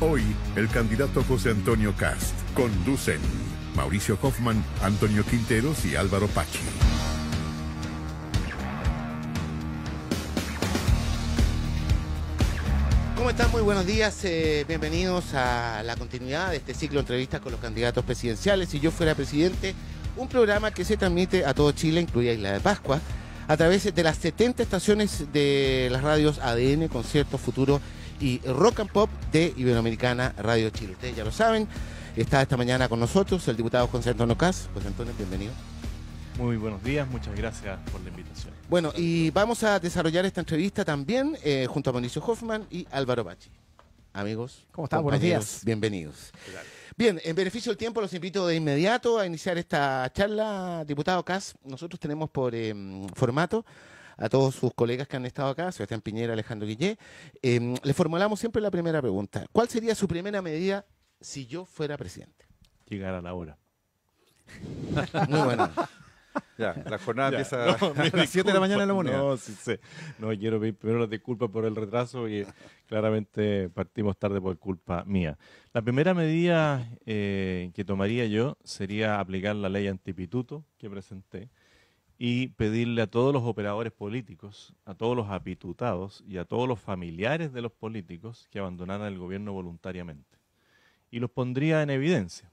Hoy, el candidato José Antonio Cast. Conducen Mauricio Hoffman, Antonio Quinteros y Álvaro Pachi. ¿Cómo están? Muy buenos días. Bienvenidos a la continuidad de este ciclo de entrevistas con los candidatos presidenciales. Si yo fuera presidente, un programa que se transmite a todo Chile, incluida Isla de Pascua, a través de las 70 estaciones de las radios ADN, Concierto, Futuro y Rock and Pop de Iberoamericana Radio Chile. Ustedes ya lo saben, está esta mañana con nosotros el diputado José Antonio Cast. José Antonio, bienvenido. Muy buenos días, muchas gracias por la invitación. Bueno, y vamos a desarrollar esta entrevista también junto a Mauricio Hoffman y Álvaro Pachi. Amigos, ¿cómo están? Buenos días. Bienvenidos. Bien, en beneficio del tiempo los invito de inmediato a iniciar esta charla. Diputado Cast, nosotros tenemos por formato a todos sus colegas que han estado acá, Sebastián Piñera, Alejandro Guillé. Le formulamos siempre la primera pregunta. ¿Cuál sería su primera medida si yo fuera presidente? Llegar a la hora. Muy bueno. Ya, la jornada empieza a las 7 de la mañana en La Moneda. No, sí sé. No, quiero pedir primero las disculpas por el retraso y claramente partimos tarde por culpa mía. La primera medida que tomaría yo sería aplicar la ley antipituto que presenté y pedirle a todos los operadores políticos, a todos los apitutados y a todos los familiares de los políticos que abandonaran el gobierno voluntariamente. Y los pondría en evidencia.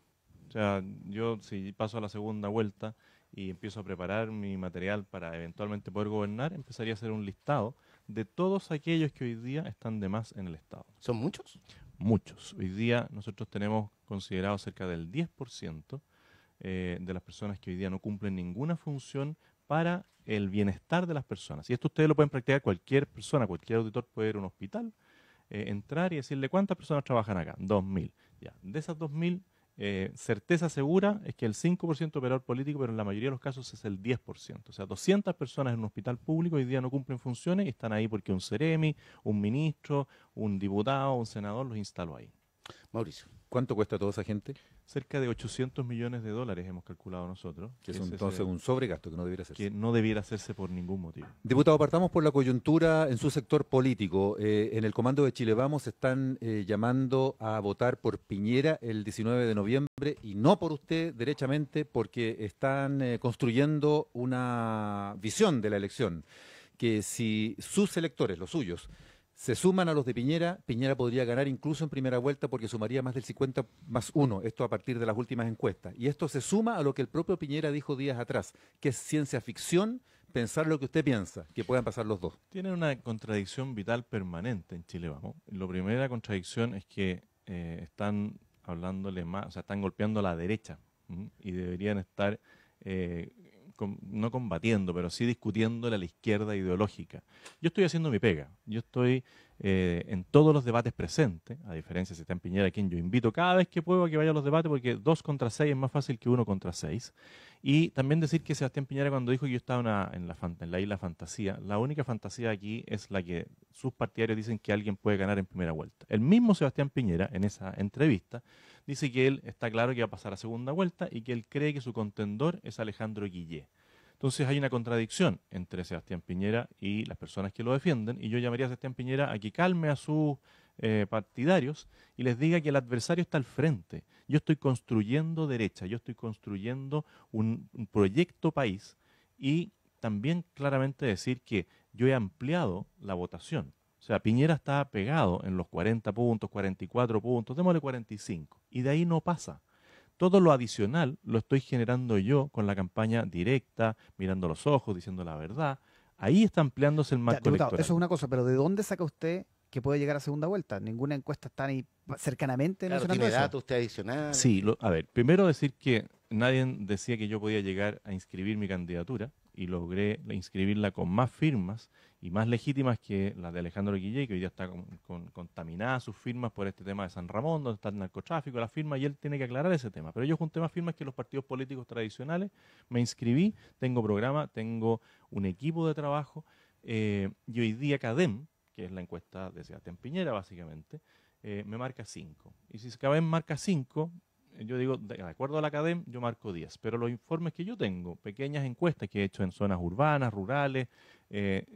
O sea, yo si paso a la segunda vuelta y empiezo a preparar mi material para eventualmente poder gobernar, empezaría a hacer un listado de todos aquellos que hoy día están de más en el Estado. ¿Son muchos? Muchos. Hoy día nosotros tenemos considerado cerca del 10% de las personas que hoy día no cumplen ninguna función para el bienestar de las personas. Y esto ustedes lo pueden practicar cualquier persona, cualquier auditor puede ir a un hospital, entrar y decirle cuántas personas trabajan acá. 2.000. Ya. De esas 2.000, certeza segura es que el 5% operador político, pero en la mayoría de los casos es el 10%. O sea, 200 personas en un hospital público hoy día no cumplen funciones y están ahí porque un seremi, un ministro, un diputado, un senador los instaló ahí. Mauricio. ¿Cuánto cuesta toda esa gente? Cerca de $800 millones hemos calculado nosotros. Que es entonces un sobregasto que no debiera hacerse. Que no debiera hacerse por ningún motivo. Diputado, partamos por la coyuntura en su sector político. En el comando de Chile Vamos están llamando a votar por Piñera el 19 de noviembre y no por usted derechamente porque están construyendo una visión de la elección que si sus electores, los suyos, se suman a los de Piñera, Piñera podría ganar incluso en primera vuelta porque sumaría más del 50+1, esto a partir de las últimas encuestas. Y esto se suma a lo que el propio Piñera dijo días atrás, que es ciencia ficción pensar lo que usted piensa, que puedan pasar los dos. Tienen una contradicción vital permanente en Chile Vamos. La primera contradicción es que están hablándole más, o sea, están golpeando a la derecha y deberían estar no combatiendo, pero sí discutiéndole a la izquierda ideológica. Yo estoy haciendo mi pega. Yo estoy en todos los debates presentes, a diferencia de Sebastián Piñera, a quien yo invito cada vez que puedo a que vaya a los debates, porque 2 contra 6 es más fácil que 1 contra 6. Y también decir que Sebastián Piñera, cuando dijo que yo estaba en la isla fantasía, la única fantasía aquí es la que sus partidarios dicen que alguien puede ganar en primera vuelta. El mismo Sebastián Piñera, en esa entrevista, dice que él está claro que va a pasar a segunda vuelta y que él cree que su contendor es Alejandro Guillé. Entonces hay una contradicción entre Sebastián Piñera y las personas que lo defienden, y yo llamaría a Sebastián Piñera a que calme a sus partidarios y les diga que el adversario está al frente. Yo estoy construyendo derecha, yo estoy construyendo un proyecto país, y también claramente decir que yo he ampliado la votación. O sea, Piñera está pegado en los 40 puntos, 44 puntos, démosle 45, y de ahí no pasa. Todo lo adicional lo estoy generando yo con la campaña directa, mirando los ojos, diciendo la verdad. Ahí está ampliándose el marco electoral. Eso es una cosa, pero ¿de dónde saca usted que puede llegar a segunda vuelta? Ninguna encuesta está ni cercanamente mencionando ¿tiene eso. datos usted adicional? Sí, a ver, primero decir que nadie decía que yo podía llegar a inscribir mi candidatura, y logré inscribirla con más firmas y más legítimas que la de Alejandro Guillé, que hoy día está contaminada sus firmas por este tema de San Ramón, donde está el narcotráfico, la firma, y él tiene que aclarar ese tema. Pero yo junté más firmas que los partidos políticos tradicionales, me inscribí, tengo programa, tengo un equipo de trabajo, y hoy día CADEM, que es la encuesta de Sebastián Piñera básicamente, me marca 5. Y si CADEM marca 5, yo digo, de acuerdo a la CADEM, yo marco 10. Pero los informes que yo tengo, pequeñas encuestas que he hecho en zonas urbanas, rurales,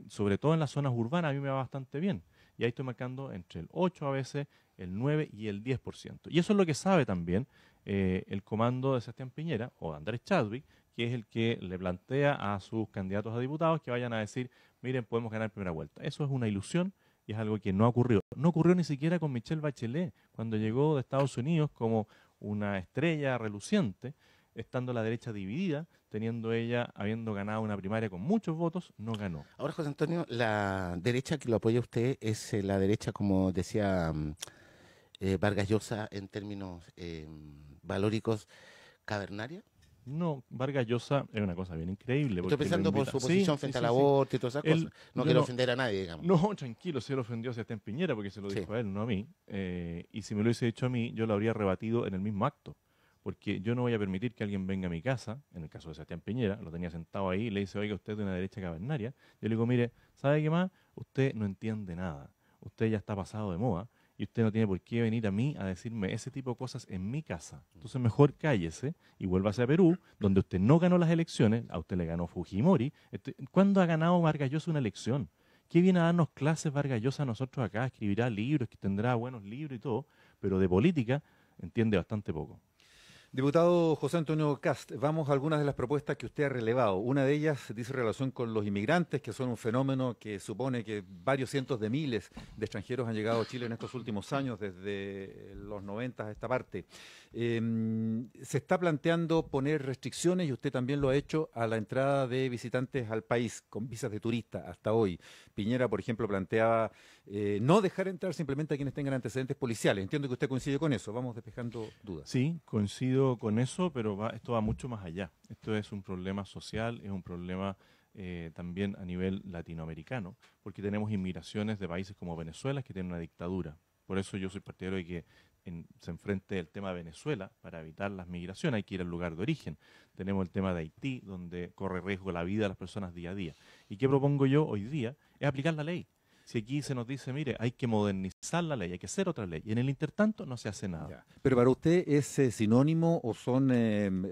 sobre todo en las zonas urbanas, a mí me va bastante bien. y ahí estoy marcando entre el 8 a veces, el 9 y el 10%. Y eso es lo que sabe también el comando de Sebastián Piñera o de Andrés Chadwick, que es el que le plantea a sus candidatos a diputados que vayan a decir, miren, podemos ganar primera vuelta. Eso es una ilusión y es algo que no ocurrió. No ocurrió ni siquiera con Michelle Bachelet, cuando llegó de Estados Unidos como una estrella reluciente, estando la derecha dividida, teniendo ella, habiendo ganado una primaria con muchos votos, no ganó. Ahora, José Antonio, la derecha que lo apoya usted es la derecha, como decía Vargas Llosa, en términos valóricos, cavernaria. No, Vargas Llosa es una cosa bien increíble. Estoy porque pensando lo por invita- su posición Sí, frente sí, al sí, sí. aborto y todas esas Él- cosas. No yo quiero no- ofender a nadie, digamos. No, tranquilo, se lo ofendió a Sebastián Piñera porque se lo Sí. dijo a él, no a mí. Y si me lo hubiese dicho a mí, yo lo habría rebatido en el mismo acto. Porque yo no voy a permitir que alguien venga a mi casa, en el caso de Sebastián Piñera, lo tenía sentado ahí y le dice, oiga, usted es de una derecha cavernaria. Yo le digo, mire, ¿sabe qué más? Usted no entiende nada. Usted ya está pasado de moda y usted no tiene por qué venir a mí a decirme ese tipo de cosas en mi casa. Entonces mejor cállese y vuélvase a Perú, donde usted no ganó las elecciones, a usted le ganó Fujimori. ¿Cuándo ha ganado Vargas Llosa una elección? ¿Qué viene a darnos clases Vargas Llosa a nosotros acá? Escribirá libros, que tendrá buenos libros y todo, pero de política entiende bastante poco. Diputado José Antonio Cast, vamos a algunas de las propuestas que usted ha relevado. Una de ellas dice relación con los inmigrantes, que son un fenómeno que supone que varios cientos de miles de extranjeros han llegado a Chile en estos últimos años, desde los 90 a esta parte. Se está planteando poner restricciones, y usted también lo ha hecho, a la entrada de visitantes al país con visas de turista hasta hoy. Piñera, por ejemplo, planteaba no dejar entrar simplemente a quienes tengan antecedentes policiales. Entiendo que usted coincide con eso. Vamos despejando dudas. Sí, coincido con eso, pero esto va mucho más allá. Esto es un problema social, es un problema también a nivel latinoamericano, porque tenemos inmigraciones de países como Venezuela que tienen una dictadura. Por eso yo soy partidario de que se enfrente el tema de Venezuela para evitar las migraciones, hay que ir al lugar de origen. Tenemos el tema de Haití, donde corre riesgo la vida de las personas día a día. ¿Y qué propongo yo hoy día? Es aplicar la ley. Si aquí se nos dice, mire, hay que modernizar la ley, hay que hacer otra ley, y en el intertanto no se hace nada. Ya. Pero para usted, ¿es sinónimo o son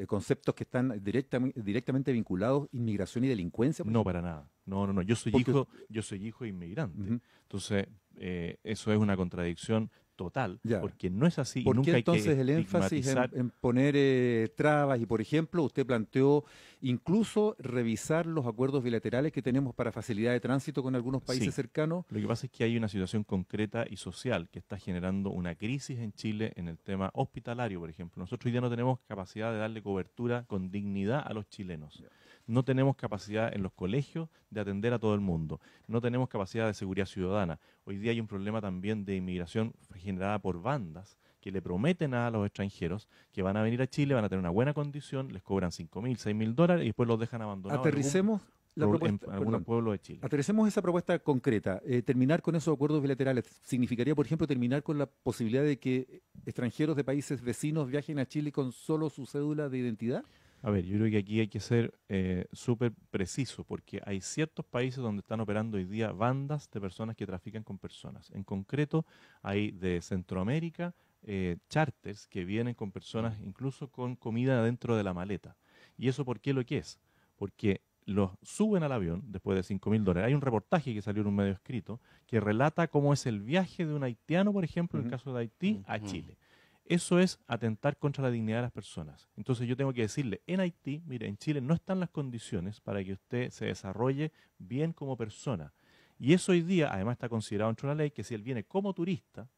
conceptos que están directamente vinculados inmigración y delincuencia? No, para nada. No. Yo soy hijo inmigrante. Ujú. Entonces, eso es una contradicción total, Ya. porque no es así. ¿Por y nunca qué hay que entonces el énfasis estigmatizar. en poner trabas? Y, por ejemplo, usted planteó incluso revisar los acuerdos bilaterales que tenemos para facilidad de tránsito con algunos países Sí. cercanos. Lo que pasa es que hay una situación concreta y social que está generando una crisis en Chile en el tema hospitalario, por ejemplo. Nosotros hoy día no tenemos capacidad de darle cobertura con dignidad a los chilenos. No tenemos capacidad en los colegios de atender a todo el mundo. No tenemos capacidad de seguridad ciudadana. Hoy día hay un problema también de inmigración generada por bandas que le prometen a los extranjeros que van a venir a Chile, van a tener una buena condición, les cobran $5.000, $6.000 y después los dejan abandonados Aterricemos la propuesta. en algunos pueblos de Chile. Aterricemos esa propuesta concreta. Terminar con esos acuerdos bilaterales significaría, por ejemplo, terminar con la posibilidad de que extranjeros de países vecinos viajen a Chile con solo su cédula de identidad. A ver, yo creo que aquí hay que ser súper preciso, porque hay ciertos países donde están operando hoy día bandas de personas que trafican con personas. En concreto, hay de Centroamérica charters que vienen con personas incluso con comida dentro de la maleta. ¿Y eso por qué lo que es? Porque los suben al avión después de $5.000. Hay un reportaje que salió en un medio escrito que relata cómo es el viaje de un haitiano, por ejemplo, en el caso de Haití, a Chile. Eso es atentar contra la dignidad de las personas. Entonces yo tengo que decirle, en Haití, mire, en Chile no están las condiciones para que usted se desarrolle bien como persona. Y eso hoy día, además está considerado dentro de la ley, que si él viene como turista,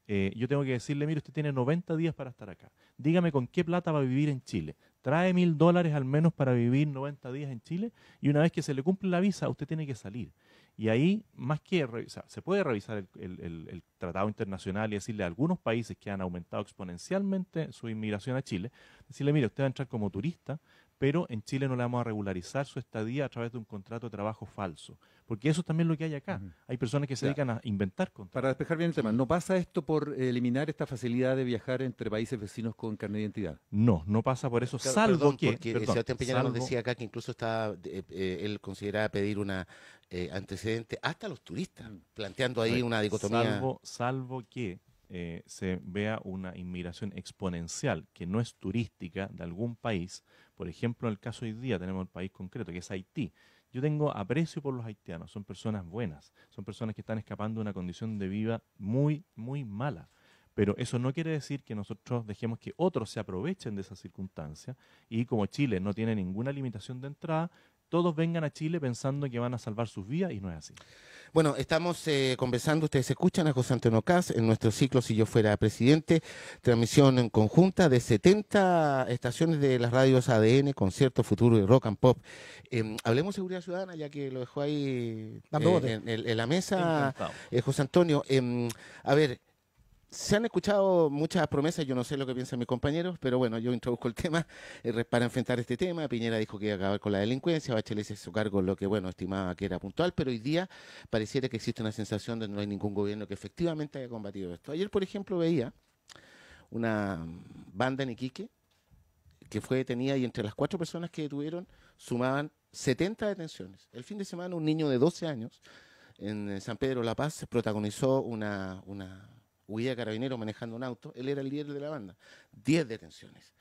yo tengo que decirle, mire, usted tiene 90 días para estar acá. Dígame con qué plata va a vivir en Chile. Trae $1.000 al menos para vivir 90 días en Chile y una vez que se le cumple la visa, usted tiene que salir. Y ahí, más que revisar, se puede revisar el tratado internacional y decirle a algunos países que han aumentado exponencialmente su inmigración a Chile, decirle, mire, usted va a entrar como turista, pero en Chile no le vamos a regularizar su estadía a través de un contrato de trabajo falso. Porque eso es también lo que hay acá. Hay personas que se dedican a inventar contratos. Para despejar bien el tema, ¿no pasa esto por eliminar esta facilidad de viajar entre países vecinos con carnet de identidad? No Claro, porque Sebastián Piñera nos decía acá que incluso él consideraba pedir una antecedente hasta a los turistas, planteando ahí una dicotomía. Salvo que se vea una inmigración exponencial que no es turística de algún país. Por ejemplo, en el caso hoy día tenemos el país concreto que es Haití. Yo tengo aprecio por los haitianos, son personas buenas, son personas que están escapando de una condición de vida muy, muy mala. Pero eso no quiere decir que nosotros dejemos que otros se aprovechen de esa circunstancia y como Chile no tiene ninguna limitación de entrada, todos vengan a Chile pensando que van a salvar sus vidas y no es así. Bueno, estamos conversando, ustedes escuchan a José Antonio Caz en nuestro ciclo Si yo fuera presidente, transmisión en conjunta de 70 estaciones de las radios ADN, Concierto Futuro y Rock and Pop. Hablemos de seguridad ciudadana, ya que lo dejó ahí Dando bote. en la mesa, Encantado. José Antonio. A ver, se han escuchado muchas promesas, yo no sé lo que piensan mis compañeros, pero bueno, yo introduzco el tema para enfrentar este tema. Piñera dijo que iba a acabar con la delincuencia, Bachelet se hizo cargo lo que, bueno, estimaba que era puntual, pero hoy día pareciera que existe una sensación de que no hay ningún gobierno que efectivamente haya combatido esto. Ayer, por ejemplo, veía una banda en Iquique que fue detenida y entre las 4 personas que detuvieron sumaban 70 detenciones. El fin de semana un niño de 12 años en San Pedro La Paz protagonizó una huida de carabineros manejando un auto. Él era el líder de la banda. 10 detenciones.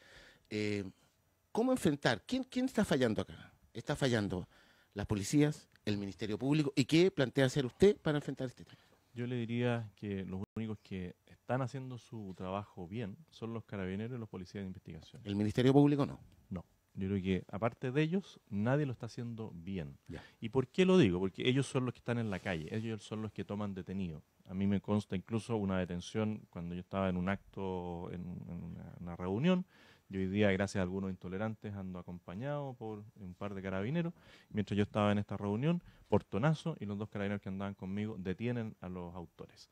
¿Cómo enfrentar? ¿Quién está fallando acá? ¿Está fallando las policías, el Ministerio Público? ¿Y qué plantea hacer usted para enfrentar este tema? Yo le diría que los únicos que están haciendo su trabajo bien son los carabineros y los policías de investigación. ¿El Ministerio Público no? No. Yo creo que aparte de ellos, nadie lo está haciendo bien. Ya. ¿Y por qué lo digo? Porque ellos son los que están en la calle, ellos son los que toman detenidos. A mí me consta incluso una detención cuando yo estaba en un acto, en una reunión. Yo hoy día, gracias a algunos intolerantes, ando acompañado por un par de carabineros. Mientras yo estaba en esta reunión, portonazo, y los 2 carabineros que andaban conmigo detienen a los autores.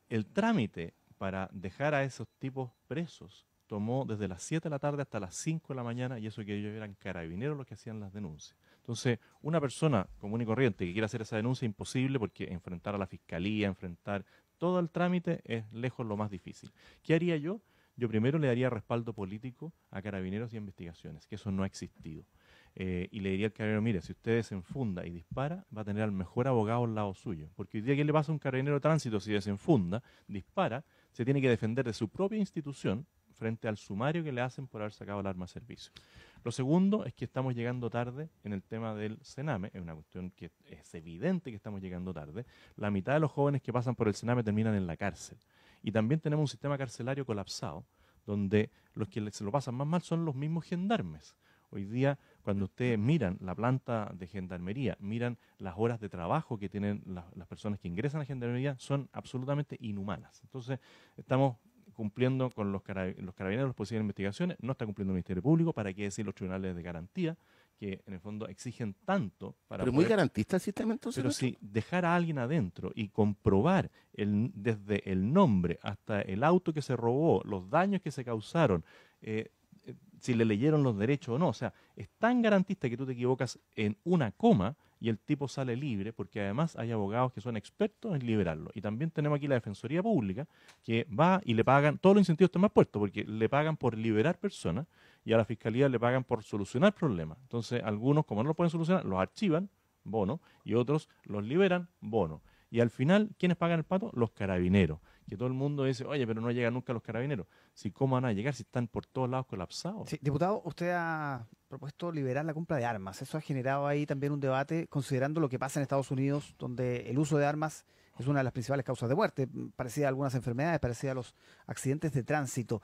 El trámite para dejar a esos tipos presos tomó desde las 7 de la tarde hasta las 5 de la mañana, y eso que ellos eran carabineros los que hacían las denuncias. Entonces, una persona común y corriente que quiera hacer esa denuncia es imposible porque enfrentar a la fiscalía, enfrentar todo el trámite es lejos lo más difícil. ¿Qué haría yo? Yo primero le daría respaldo político a carabineros y a investigaciones, que eso no ha existido. Y le diría al carabinero, mire, si usted desenfunda y dispara, va a tener al mejor abogado al lado suyo. Porque hoy día, ¿qué le pasa a un carabinero de tránsito si desenfunda, dispara, se tiene que defender de su propia institución frente al sumario que le hacen por haber sacado el arma a servicio? Lo segundo es que estamos llegando tarde en el tema del Sename, es una cuestión que es evidente que estamos llegando tarde. La mitad de los jóvenes que pasan por el Sename terminan en la cárcel. Y también tenemos un sistema carcelario colapsado, donde los que se lo pasan más mal son los mismos gendarmes. Hoy día, cuando ustedes miran la planta de gendarmería, miran las horas de trabajo que tienen las personas que ingresan a gendarmería, son absolutamente inhumanas. Entonces, estamos cumpliendo con los carabineros, los policías de investigaciones, no está cumpliendo el Ministerio Público, para qué decir los tribunales de garantía, que en el fondo exigen tanto para Pero muy garantista el sistema entonces. Pero si dejar a alguien adentro y comprobar desde el nombre hasta el auto que se robó, los daños que se causaron, si le leyeron los derechos o no, o sea, es tan garantista que tú te equivocas en una coma y el tipo sale libre, porque además hay abogados que son expertos en liberarlo. Y también tenemos aquí la Defensoría Pública, que va y le pagan, todos los incentivos están más puestos, porque le pagan por liberar personas y a la Fiscalía le pagan por solucionar problemas. Entonces, algunos, como no lo pueden solucionar, los archivan, bono, y otros los liberan, bono. Y al final, ¿quiénes pagan el pato? Los carabineros. Que todo el mundo dice, oye, pero no llegan nunca los carabineros. Si, ¿cómo van a llegar si están por todos lados colapsados? Sí, diputado, usted ha propuesto liberar la compra de armas. Eso ha generado ahí también un debate, considerando lo que pasa en Estados Unidos, donde el uso de armas es una de las principales causas de muerte, parecida a algunas enfermedades, parecida a los accidentes de tránsito.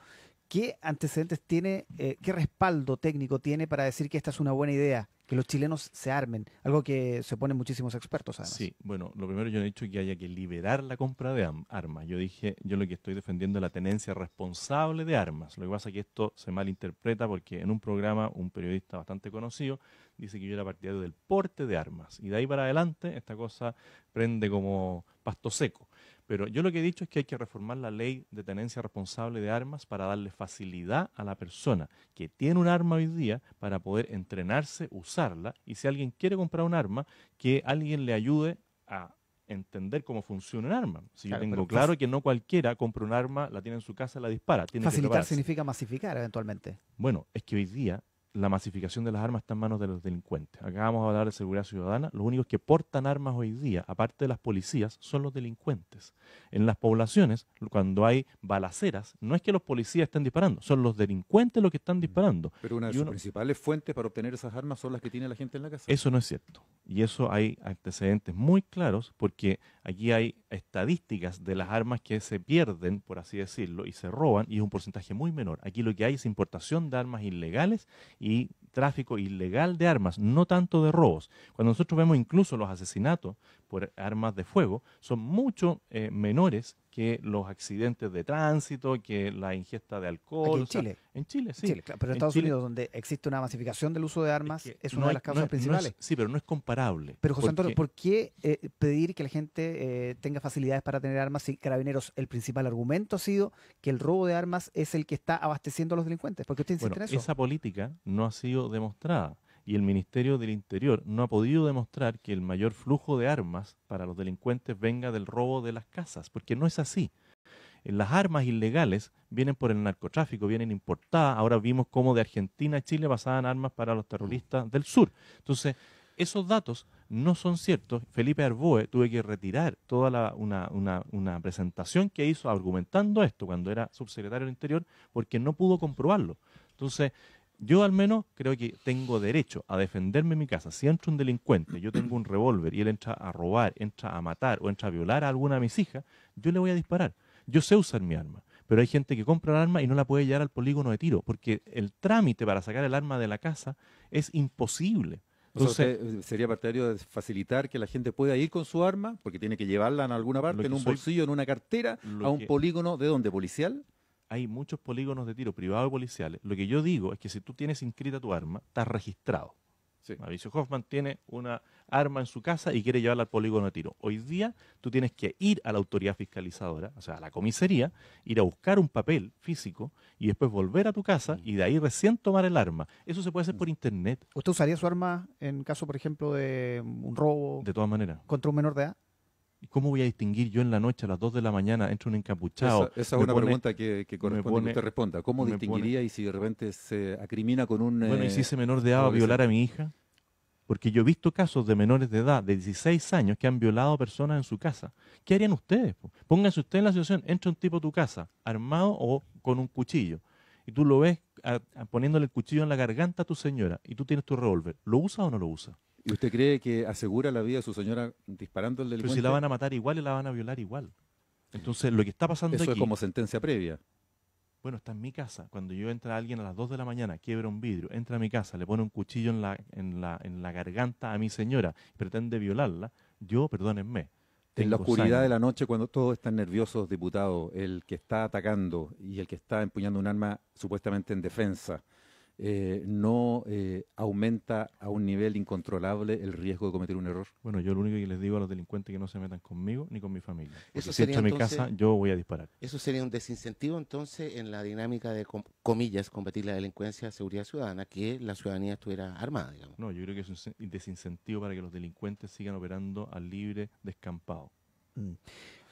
¿Qué antecedentes tiene, qué respaldo técnico tiene para decir que esta es una buena idea, que los chilenos se armen? Algo que se oponen muchísimos expertos, además. Sí, bueno, lo primero yo no he dicho que haya que liberar la compra de armas. Yo dije, yo lo que estoy defendiendo es la tenencia responsable de armas. Lo que pasa es que esto se malinterpreta porque en un programa un periodista bastante conocido dice que yo era partidario del porte de armas. Y de ahí para adelante esta cosa prende como pasto seco. Pero yo lo que he dicho es que hay que reformar la ley de tenencia responsable de armas para darle facilidad a la persona que tiene un arma hoy día para poder entrenarse, usarla, y si alguien quiere comprar un arma, que alguien le ayude a entender cómo funciona un arma. Si yo tengo claro que no cualquiera compra un arma, la tiene en su casa, la dispara. Tiene facilitar que significa masificar eventualmente. Bueno, es que hoy día la masificación de las armas está en manos de los delincuentes. Acá vamos a hablar de seguridad ciudadana. Los únicos que portan armas hoy día, aparte de las policías, son los delincuentes. En las poblaciones, cuando hay balaceras, no es que los policías estén disparando, son los delincuentes los que están disparando. Pero una de sus principales fuentes para obtener esas armas son las que tiene la gente en la casa. Eso no es cierto. Y eso hay antecedentes muy claros, porque aquí hay estadísticas de las armas que se pierden, por así decirlo, y se roban, y es un porcentaje muy menor. Aquí lo que hay es importación de armas ilegales y tráfico ilegal de armas, no tanto de robos. Cuando nosotros vemos incluso los asesinatos por armas de fuego, son mucho menores que los accidentes de tránsito, que la ingesta de alcohol. Aquí en Chile. En Chile, sí. En Chile, claro, pero en Estados Unidos, donde existe una masificación del uso de armas, es una no de las causas principales. sí, pero no es comparable. Pero José Antonio, ¿por qué pedir que la gente tenga facilidades para tener armas si Carabineros, el principal argumento ha sido que el robo de armas es el que está abasteciendo a los delincuentes? ¿Por qué usted insiste en eso? Esa política no ha sido demostrada. Y el Ministerio del Interior no ha podido demostrar que el mayor flujo de armas para los delincuentes venga del robo de las casas, porque no es así. Las armas ilegales vienen por el narcotráfico, vienen importadas. Ahora vimos cómo de Argentina a Chile pasaban armas para los terroristas del sur. Entonces, esos datos no son ciertos. Felipe Arboe tuve que retirar toda una presentación que hizo argumentando esto cuando era subsecretario del Interior, porque no pudo comprobarlo. Entonces, yo al menos creo que tengo derecho a defenderme en mi casa. Si entra un delincuente, yo tengo un revólver y él entra a robar, entra a matar o entra a violar a alguna de mis hijas, yo le voy a disparar. Yo sé usar mi arma, pero hay gente que compra el arma y no la puede llevar al polígono de tiro, porque el trámite para sacar el arma de la casa es imposible. Entonces, ¿usted sería partidario de facilitar que la gente pueda ir con su arma, porque tiene que llevarla en alguna parte, en un bolsillo, en una cartera, a un polígono de donde policial? Hay muchos polígonos de tiro privados y policiales. Lo que yo digo es que si tú tienes inscrita tu arma, estás registrado. Sí. Mauricio Hoffman tiene una arma en su casa y quiere llevarla al polígono de tiro. Hoy día tú tienes que ir a la autoridad fiscalizadora, o sea, a la comisaría, ir a buscar un papel físico y después volver a tu casa y de ahí recién tomar el arma. Eso se puede hacer por internet. ¿Usted usaría su arma en caso, por ejemplo, de un robo? De todas maneras. ¿Contra un menor de edad? ¿Cómo voy a distinguir yo en la noche a las 2 de la mañana entre un encapuchado? Esa es una pregunta que corresponde que usted responda. ¿Cómo distinguiría y si de repente se acrimina con un... Bueno, ¿y si ese menor de edad va a violar a mi hija? Porque yo he visto casos de menores de edad de 16 años que han violado a personas en su casa. ¿Qué harían ustedes? Pónganse ustedes en la situación, entra un tipo a tu casa, armado o con un cuchillo, y tú lo ves poniéndole el cuchillo en la garganta a tu señora, y tú tienes tu revólver. ¿Lo usa o no lo usa? ¿Y usted cree que asegura la vida de su señora disparando al delincuente? Pero si la van a matar igual y la van a violar igual. Entonces, lo que está pasando Eso aquí... es como sentencia previa. Bueno, está en mi casa. Cuando yo entra alguien a las 2 de la mañana, quiebra un vidrio, entra a mi casa, le pone un cuchillo en la garganta a mi señora y pretende violarla, yo, perdónenme. En la oscuridad de la noche, cuando todos están nerviosos, diputado, el que está atacando y el que está empuñando un arma supuestamente en defensa, no aumenta a un nivel incontrolable el riesgo de cometer un error. Bueno, yo lo único que les digo a los delincuentes es que no se metan conmigo ni con mi familia. Porque Eso si entro a mi entonces, casa, yo voy a disparar. Eso sería un desincentivo entonces en la dinámica de, comillas, combatir la delincuencia, seguridad ciudadana, que la ciudadanía estuviera armada, digamos. No, yo creo que es un desincentivo para que los delincuentes sigan operando al libre descampado.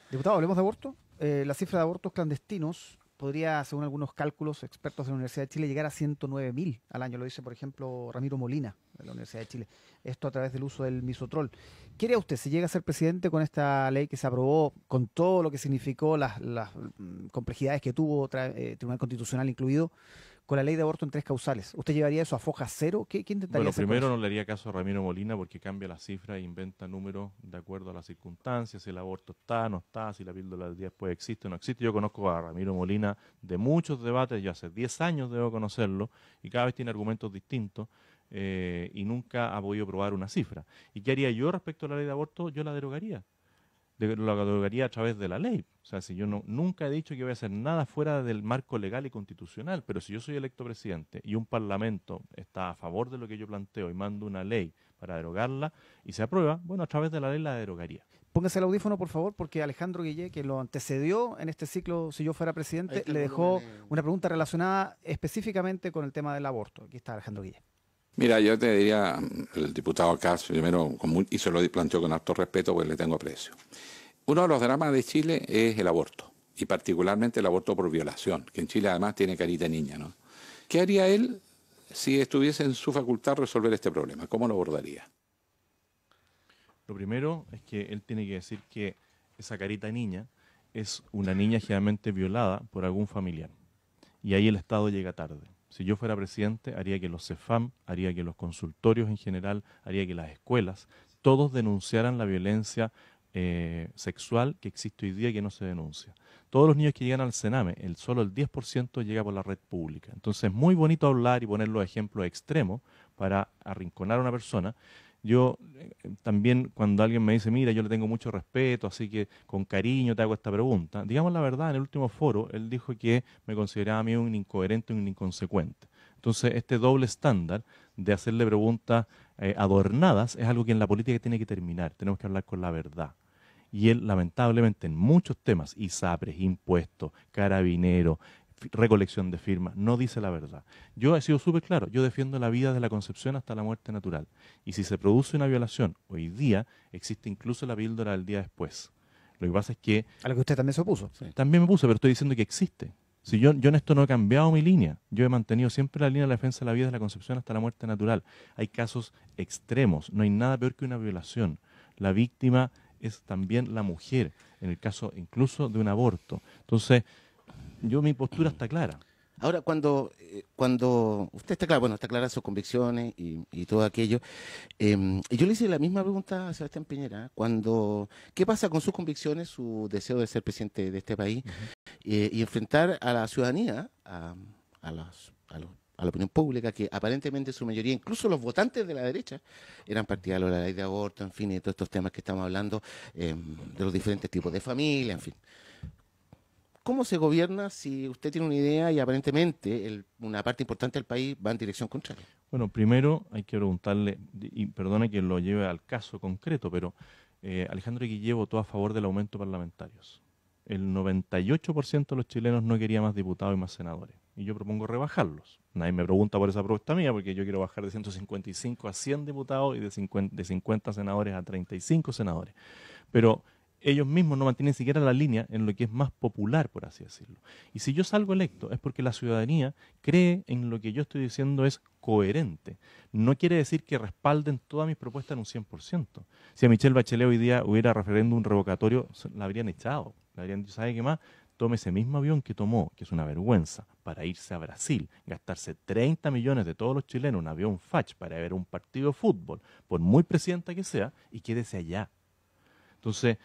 Diputado, hablemos de aborto. La cifra de abortos clandestinos podría, según algunos cálculos expertos de la Universidad de Chile, llegar a 109.000 al año. Lo dice, por ejemplo, Ramiro Molina, de la Universidad de Chile. Esto a través del uso del misotrol. ¿Qué haría usted si llega a ser presidente con esta ley que se aprobó, con todo lo que significó, las complejidades que tuvo, Tribunal Constitucional incluido, con la ley de aborto en 3 causales? ¿Usted llevaría eso a foja cero? ¿Qué intentaría hacer? Bueno, primero no le haría caso a Ramiro Molina porque cambia las cifras e inventa números de acuerdo a las circunstancias, si el aborto está, no está, si la píldora del día después existe o no existe. Yo conozco a Ramiro Molina de muchos debates, yo hace 10 años debo conocerlo, y cada vez tiene argumentos distintos y nunca ha podido probar una cifra. ¿Y qué haría yo respecto a la ley de aborto? Yo la derogaría. Lo derogaría a través de la ley. O sea, si yo nunca he dicho que voy a hacer nada fuera del marco legal y constitucional, pero si yo soy electo presidente y un parlamento está a favor de lo que yo planteo y mando una ley para derogarla y se aprueba, bueno, a través de la ley la derogaría. Póngase el audífono, por favor, porque Alejandro Guillé, que lo antecedió en este ciclo, si yo fuera presidente, le dejó una pregunta relacionada específicamente con el tema del aborto. Aquí está Alejandro Guillé. Mira, yo te diría, el diputado Katz, primero, y se lo planteó con alto respeto, pues le tengo aprecio. Uno de los dramas de Chile es el aborto, y particularmente el aborto por violación, que en Chile además tiene carita de niña, ¿no? ¿Qué haría él si estuviese en su facultad resolver este problema? ¿Cómo lo abordaría? Lo primero es que él tiene que decir que esa carita niña es una niña generalmente violada por algún familiar. Y ahí el Estado llega tarde. Si yo fuera presidente, haría que los CEFAM, haría que los consultorios en general, haría que las escuelas, todos denunciaran la violencia sexual que existe hoy día y que no se denuncia. Todos los niños que llegan al Sename, solo el 10% llega por la red pública. Entonces es muy bonito hablar y poner los ejemplos extremos para arrinconar a una persona. Yo también, cuando alguien me dice, mira, yo le tengo mucho respeto, así que con cariño te hago esta pregunta, digamos la verdad, en el último foro, él dijo que me consideraba a mí un incoherente, un inconsecuente. Entonces, este doble estándar de hacerle preguntas adornadas es algo que en la política tiene que terminar. Tenemos que hablar con la verdad. Y él, lamentablemente, en muchos temas, ISAPRES, impuestos, carabineros, recolección de firmas, no dice la verdad. Yo he sido súper claro, yo defiendo la vida de la concepción hasta la muerte natural. Y si se produce una violación hoy día, existe incluso la píldora del día después. Lo que pasa es que... A lo que usted también se opuso. Sí. También me puse, pero estoy diciendo que existe. Si yo en esto no he cambiado mi línea, yo he mantenido siempre la línea de la defensa de la vida de la concepción hasta la muerte natural. Hay casos extremos, no hay nada peor que una violación. La víctima es también la mujer, en el caso incluso de un aborto. Entonces, mi postura está clara. Ahora, cuando usted está claro, bueno, está clara sus convicciones y todo aquello, y yo le hice la misma pregunta a Sebastián Piñera, ¿qué pasa con sus convicciones, su deseo de ser presidente de este país, y enfrentar a la ciudadanía, a la opinión pública, que aparentemente su mayoría, incluso los votantes de la derecha, eran partidarios de la ley de aborto, en fin, y de todos estos temas que estamos hablando, de los diferentes tipos de familia, en fin? ¿Cómo se gobierna si usted tiene una idea y aparentemente una parte importante del país va en dirección contraria? Bueno, primero hay que preguntarle, y perdone que lo lleve al caso concreto, pero Alejandro Guillé votó a favor del aumento de parlamentarios. El 98% de los chilenos no quería más diputados y más senadores. Y yo propongo rebajarlos. Nadie me pregunta por esa propuesta mía, porque yo quiero bajar de 155 a 100 diputados y de 50 senadores a 35 senadores. Pero ellos mismos no mantienen siquiera la línea en lo que es más popular, por así decirlo. Y si yo salgo electo es porque la ciudadanía cree en lo que yo estoy diciendo es coherente. No quiere decir que respalden todas mis propuestas en un 100%. Si a Michelle Bachelet hoy día hubiera referéndum revocatorio, la habrían echado. Le habrían dicho, ¿sabe qué más? Tome ese mismo avión que tomó, que es una vergüenza, para irse a Brasil, gastarse 30 millones de todos los chilenos en un avión FACH para ver un partido de fútbol, por muy presidenta que sea, y quédese allá. Entonces,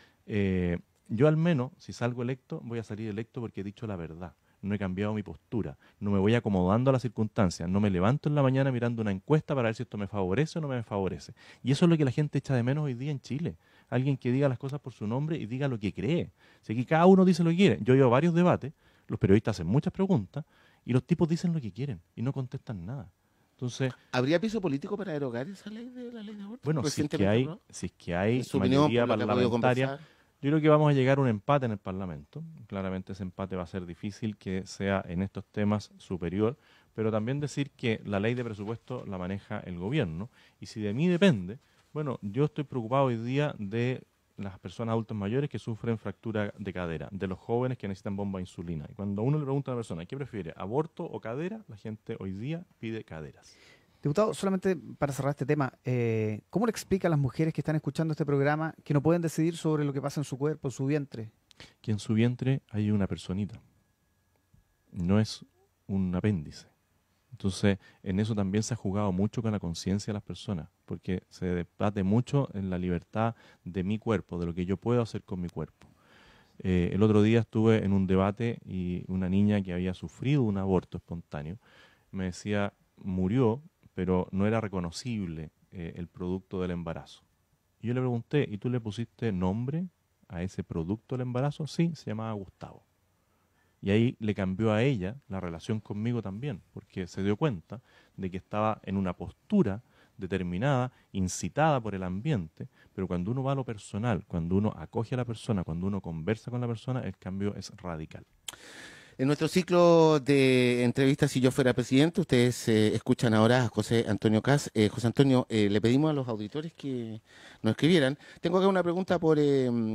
yo al menos, si salgo electo, voy a salir electo porque he dicho la verdad. No he cambiado mi postura, no me voy acomodando a las circunstancias, no me levanto en la mañana mirando una encuesta para ver si esto me favorece o no me favorece. Y eso es lo que la gente echa de menos hoy día en Chile. Alguien que diga las cosas por su nombre y diga lo que cree. Si aquí cada uno dice lo que quiere. Yo he ido a varios debates, los periodistas hacen muchas preguntas y los tipos dicen lo que quieren y no contestan nada. Entonces, ¿habría piso político para derogar esa ley de aborto? Bueno, si es que hay opinión, mayoría parlamentaria, yo creo que vamos a llegar a un empate en el Parlamento. Claramente ese empate va a ser difícil que sea en estos temas superior, pero también decir que la ley de presupuesto la maneja el gobierno y si de mí depende, bueno, yo estoy preocupado hoy día de las personas adultos mayores que sufren fractura de cadera, de los jóvenes que necesitan bomba de insulina. Y cuando uno le pregunta a una persona, ¿qué prefiere, aborto o cadera? La gente hoy día pide caderas. Diputado, solamente para cerrar este tema, ¿cómo le explica a las mujeres que están escuchando este programa que no pueden decidir sobre lo que pasa en su cuerpo, en su vientre? Que en su vientre hay una personita, no es un apéndice. Entonces, en eso también se ha jugado mucho con la conciencia de las personas, porque se debate mucho en la libertad de mi cuerpo, de lo que yo puedo hacer con mi cuerpo. El otro día estuve en un debate y una niña que había sufrido un aborto espontáneo me decía, murió, pero no era reconocible el producto del embarazo. Y yo le pregunté, ¿y tú le pusiste nombre a ese producto del embarazo? Sí, se llamaba Gustavo. Y ahí le cambió a ella la relación conmigo también, porque se dio cuenta de que estaba en una postura determinada, incitada por el ambiente, pero cuando uno va a lo personal, cuando uno acoge a la persona, cuando uno conversa con la persona, el cambio es radical. En nuestro ciclo de entrevistas, si yo fuera presidente, ustedes escuchan ahora a José Antonio Caz. José Antonio, le pedimos a los auditores que nos escribieran. Tengo acá una pregunta por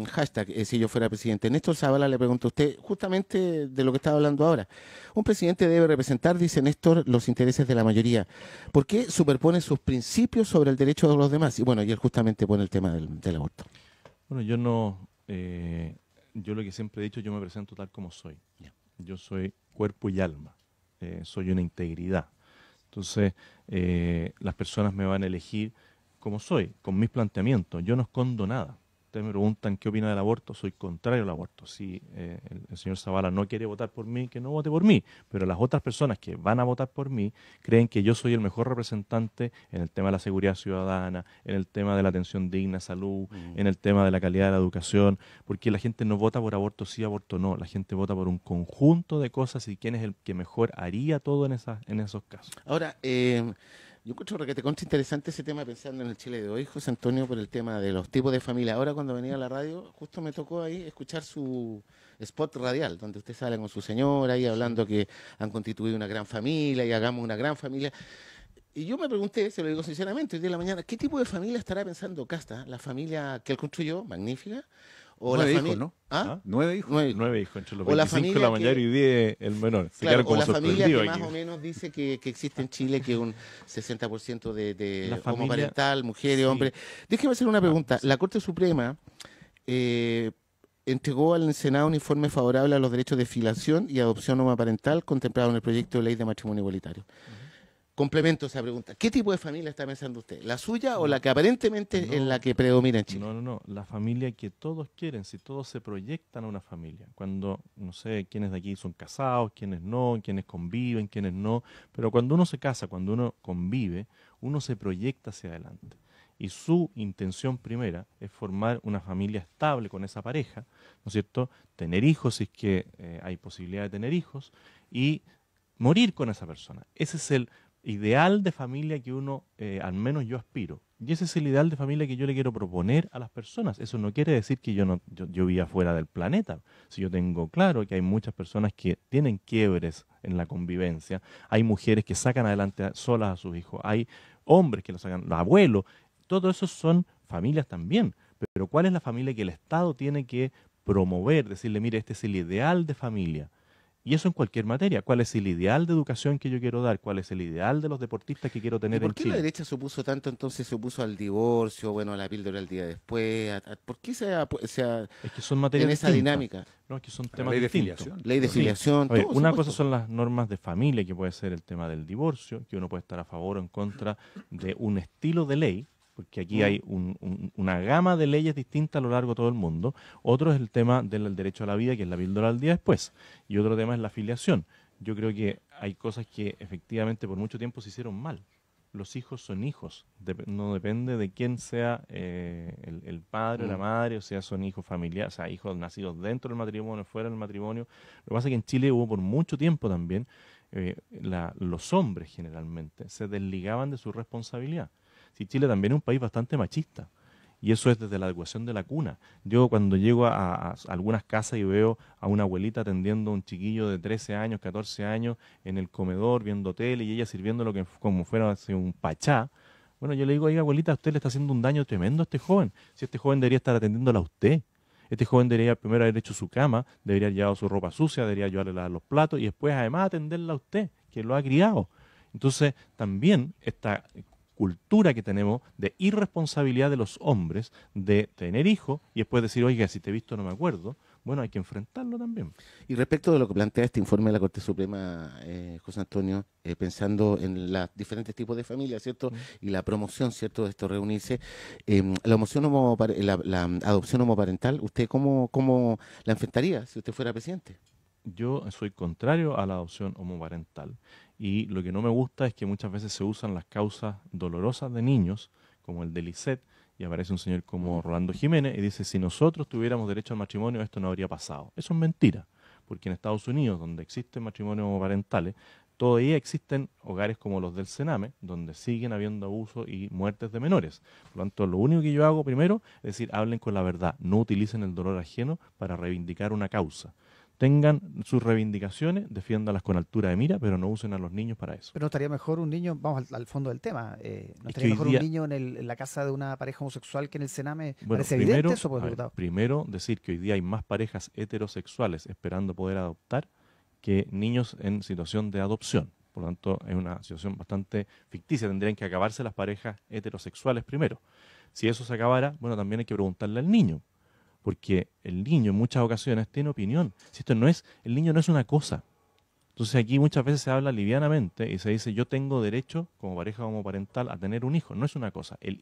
hashtag, si yo fuera presidente. Néstor Zavala le pregunta a usted justamente de lo que estaba hablando ahora. Un presidente debe representar, dice Néstor, los intereses de la mayoría. ¿Por qué superpone sus principios sobre el derecho de los demás? Y bueno, y él justamente pone el tema del aborto. Bueno, yo no, yo lo que siempre he dicho, yo me presento tal como soy. Ya. Yo soy cuerpo y alma, soy una integridad. Entonces, las personas me van a elegir como soy, con mis planteamientos. Yo no escondo nada. Ustedes me preguntan qué opina del aborto, soy contrario al aborto. Si el señor Zavala no quiere votar por mí, que no vote por mí. Pero las otras personas que van a votar por mí creen que yo soy el mejor representante en el tema de la seguridad ciudadana, en el tema de la atención digna, salud, en el tema de la calidad de la educación, porque la gente no vota por aborto sí, aborto no. La gente vota por un conjunto de cosas y quién es el que mejor haría todo en esos casos. Ahora, yo encuentro que te consta interesante ese tema pensando en el Chile de hoy, José Antonio, por el tema de los tipos de familia. Ahora cuando venía a la radio, justo me tocó ahí escuchar su spot radial, donde usted sale con su señora ahí hablando que han constituido una gran familia y hagamos una gran familia. Y yo me pregunté, se lo digo sinceramente, hoy día de la mañana, ¿qué tipo de familia estará pensando Casta? ¿La familia que él construyó, magnífica? ¿O 9 la hijos, familia? ¿no? ¿Ah? 9 hijos. 9 hijos, entre los O la 25 de la familia mañana y 10 el menor. Se Claro, quedaron o como la familia que sorprendidos más aquí. o menos dice que existe en Chile, que un 60% de La familia- homoparental, mujeres, sí. hombres. Déjeme hacer una pregunta. sí. La Corte Suprema entregó al Senado un informe favorable a los derechos de filiación y adopción homoparental contemplado en el proyecto de ley de matrimonio igualitario. Complemento esa pregunta. ¿Qué tipo de familia está pensando usted? ¿La suya o la que aparentemente es la que predomina en Chile? No. La familia que todos quieren, si todos se proyectan a una familia. Cuando, no sé, quiénes de aquí son casados, quiénes no, quiénes conviven, quiénes no. Pero cuando uno se casa, cuando uno convive, uno se proyecta hacia adelante. Y su intención primera es formar una familia estable con esa pareja, ¿no es cierto? Tener hijos si es que hay posibilidad de tener hijos y morir con esa persona. Ese es el ideal de familia que uno, al menos yo aspiro. Y ese es el ideal de familia que yo le quiero proponer a las personas. Eso no quiere decir que yo viva fuera del planeta. Si yo tengo claro que hay muchas personas que tienen quiebres en la convivencia, hay mujeres que sacan adelante solas a sus hijos, hay hombres que lo sacan, los abuelos, todo eso son familias también. Pero ¿cuál es la familia que el Estado tiene que promover? Decirle, mire, este es el ideal de familia. Y eso en cualquier materia. ¿Cuál es el ideal de educación que yo quiero dar? ¿Cuál es el ideal de los deportistas que quiero ¿Y tener por en qué Chile? la derecha se opuso tanto entonces, se opuso al divorcio, bueno, a la píldora el día después? ¿Por qué Es que son materias en esa distintas. dinámica? No, es que son La temas ley de distintos. filiación. Ley de Sí. filiación, Oye, todo, una supuesto. cosa son las normas de familia, que puede ser el tema del divorcio, que uno puede estar a favor o en contra de un estilo de ley, porque aquí hay una gama de leyes distintas a lo largo de todo el mundo. Otro es el tema del derecho a la vida, que es la píldora al día después. Y otro tema es la filiación. Yo creo que hay cosas que efectivamente por mucho tiempo se hicieron mal. Los hijos son hijos, no depende de quién sea el padre o la madre, o sea, son hijos familiares, o sea, hijos nacidos dentro del matrimonio, fuera del matrimonio. Lo que pasa es que en Chile hubo por mucho tiempo también, los hombres generalmente se desligaban de su responsabilidad. Si Chile también es un país bastante machista, y eso es desde la adecuación de la cuna. Yo cuando llego a algunas casas y veo a una abuelita atendiendo a un chiquillo de 13 años, 14 años en el comedor viendo tele y ella sirviendo lo que como fuera un pachá, bueno, yo le digo, oiga abuelita, usted le está haciendo un daño tremendo a este joven. Si este joven debería estar atendiéndola a usted. Este joven debería primero haber hecho su cama, debería haber llevado su ropa sucia, debería ayudarle a lavar los platos y después además atenderla a usted, que lo ha criado. Entonces también esta cultura que tenemos de irresponsabilidad de los hombres, de tener hijos y después decir, oiga, si te he visto no me acuerdo, bueno, hay que enfrentarlo también. Y respecto de lo que plantea este informe de la Corte Suprema, José Antonio, pensando en los diferentes tipos de familias, ¿cierto? Y la promoción, ¿cierto?, de esto reunirse, la adopción homoparental, ¿usted cómo la enfrentaría si usted fuera presidente? Yo soy contrario a la adopción homoparental y lo que no me gusta es que muchas veces se usan las causas dolorosas de niños, como el del ISET, y aparece un señor como Rolando Jiménez y dice, si nosotros tuviéramos derecho al matrimonio, esto no habría pasado. Eso es mentira, porque en Estados Unidos, donde existen matrimonios homoparentales, todavía existen hogares como los del Sename, donde siguen habiendo abusos y muertes de menores. Por lo tanto, lo único que yo hago primero es decir, hablen con la verdad, no utilicen el dolor ajeno para reivindicar una causa. tengan sus reivindicaciones, defiéndalas con altura de mira, pero no usen a los niños para eso. Pero no estaría mejor un niño, vamos al fondo del tema, ¿no Es que estaría mejor hoy día- un niño en la casa de una pareja homosexual que en el Sename? Bueno, ¿Parece evidente primero, eso, pues, a ver, diputado? primero decir que hoy día hay más parejas heterosexuales esperando poder adoptar que niños en situación de adopción. Por lo tanto, es una situación bastante ficticia. Tendrían que acabarse las parejas heterosexuales primero. Si eso se acabara, bueno, también hay que preguntarle al niño. Porque el niño en muchas ocasiones tiene opinión. Si esto no es, el niño no es una cosa. Entonces aquí muchas veces se habla livianamente y se dice yo tengo derecho como pareja homoparental a tener un hijo. No es una cosa. El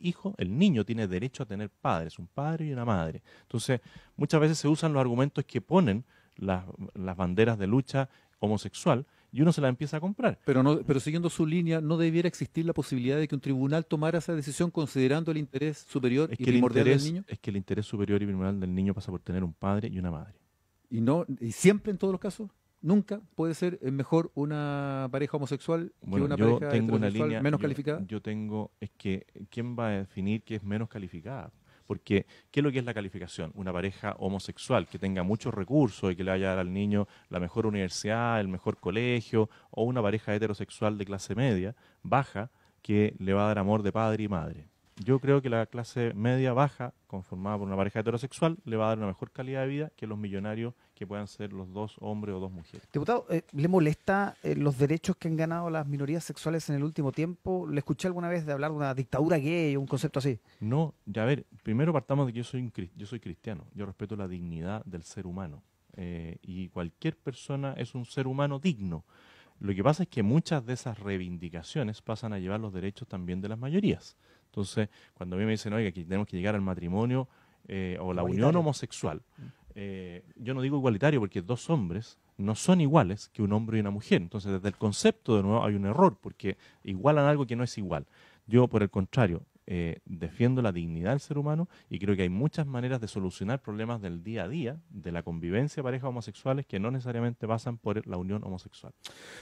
niño tiene derecho a tener padres, un padre y una madre. Entonces muchas veces se usan los argumentos que ponen las banderas de lucha homosexual y uno se la empieza a comprar. Pero siguiendo su línea, ¿no debiera existir la posibilidad de que un tribunal tomara esa decisión considerando el interés superior y primordial del niño? Es que el interés superior y primordial del niño pasa por tener un padre y una madre. Y siempre en todos los casos, nunca puede ser mejor una pareja homosexual que Bueno, una yo pareja tengo una heterosexual línea menos yo- calificada. Yo tengo, es que, ¿quién va a definir qué es menos calificada? Porque, ¿qué es lo que es la calificación? Una pareja homosexual que tenga muchos recursos y que le vaya a dar al niño la mejor universidad, el mejor colegio, o una pareja heterosexual de clase media, baja, que le va a dar amor de padre y madre. Yo creo que la clase media baja, conformada por una pareja heterosexual, le va a dar una mejor calidad de vida que los millonarios que puedan ser los dos hombres o dos mujeres. Diputado, ¿le molesta los derechos que han ganado las minorías sexuales en el último tiempo? ¿Le escuché alguna vez de hablar de una dictadura gay o un concepto así? No, ya a ver, primero partamos de que yo soy cristiano, yo respeto la dignidad del ser humano y cualquier persona es un ser humano digno. Lo que pasa es que muchas de esas reivindicaciones pasan a llevar los derechos también de las mayorías. Entonces, cuando a mí me dicen, oiga, que tenemos que llegar al matrimonio o la unión homosexual, yo no digo igualitario porque dos hombres no son iguales que un hombre y una mujer. Entonces, desde el concepto, de nuevo, hay un error porque igualan algo que no es igual. Yo, por el contrario, defiendo la dignidad del ser humano y creo que hay muchas maneras de solucionar problemas del día a día, de la convivencia de parejas homosexuales que no necesariamente pasan por la unión homosexual.